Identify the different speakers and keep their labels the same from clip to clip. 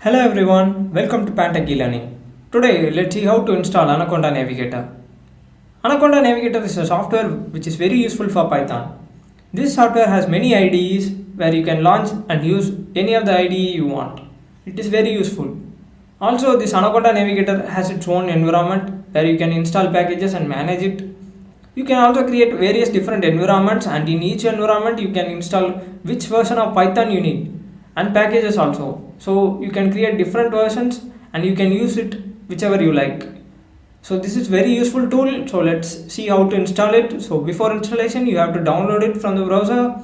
Speaker 1: Hello everyone, welcome to Pantanky Learning. Today, let's see how to install Anaconda Navigator. Anaconda Navigator is a software which is very useful for Python. This software has many IDEs where you can launch and use any of the IDE you want. It is very useful. Also, this Anaconda Navigator has its own environment where you can install packages and manage it. You can also create various different environments, and in each environment you can install which version of Python you need and packages also. So you can create different versions and you can use it whichever you like. So this is very useful tool. So let's see how to install it. So before installation you have to download it from the browser.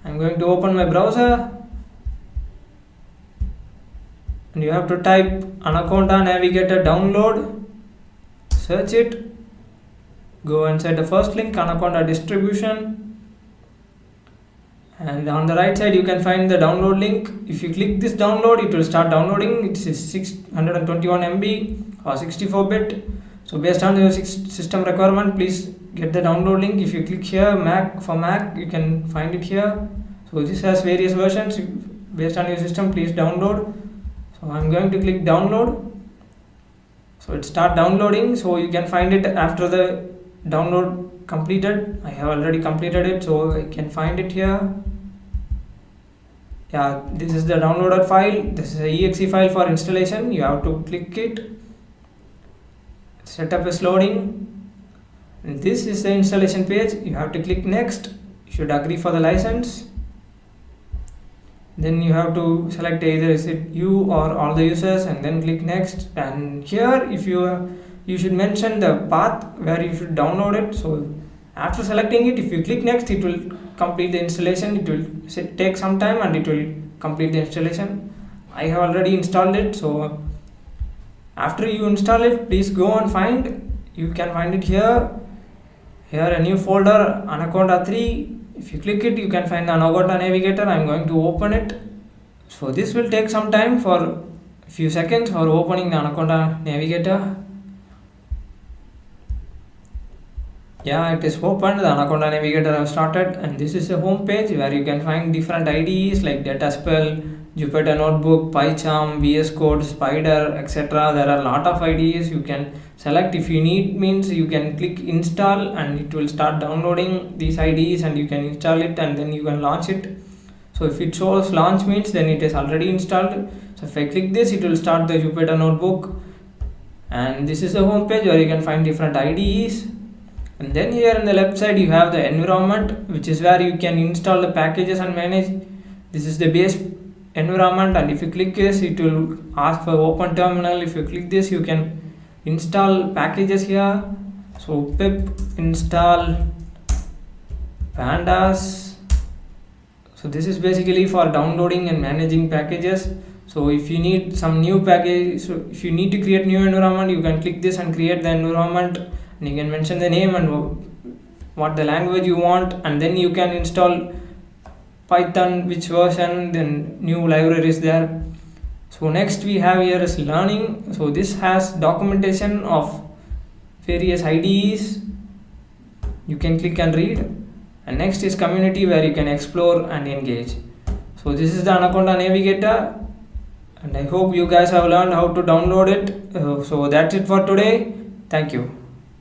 Speaker 1: I'm going to open my browser and you have to type Anaconda Navigator download, search it, go inside the first link, Anaconda distribution, and on the right side you can find the download link. If you click this download, it will start downloading. It is 621 MB or 64-bit. So based on your system requirement, please get the download link. If you click here, for Mac, you can find it here. So this has various versions. Based on your system, please download. So I'm going to click download. So it start downloading. So you can find it after the download completed. I have already completed it, so I can find it here. Yeah, this is the downloaded file. This is a exe file for installation. You have to click it. Setup is loading. And this is the installation page. You have to click next. You should agree for the license. Then you have to select either is it you or all the users, and then click next. And here, if you should mention the path where you should download it. So after selecting it, if you click next, it will complete the installation. It will take some time and it will complete the installation. I have already installed it. So after you install it, please go and you can find it here a new folder, Anaconda 3. If you click it, you can find the Anaconda Navigator. I'm going to open it. So this will take some time, for a few seconds, for opening the Anaconda Navigator. Yeah, it is opened. The Anaconda Navigator have started, and this is a home page where you can find different IDEs like Dataspell, Jupyter Notebook, PyCharm, VS Code, Spider, etc. There are a lot of IDEs you can select. If you need, means you can click install and it will start downloading these IDEs and you can install it and then you can launch it. So if it shows launch, means then it is already installed. So if I click this, it will start the Jupyter Notebook, and this is the home page where you can find different IDEs. And then here on the left side you have the environment, which is where you can install the packages and manage. This is the base environment, and if you click this, it will ask for open terminal. If you click this, you can install packages here. So pip install pandas. So this is basically for downloading and managing packages. So if you need some new package, so if you need to create new environment, you can click this and create the environment. And you can mention the name and what the language you want, and then you can install Python, which version, then new libraries there. So next we have here is learning. So this has documentation of various IDEs. You can click and read. And next is community, where you can explore and engage. So this is the Anaconda Navigator, and I hope you guys have learned how to download it. So that's it for today. Thank you.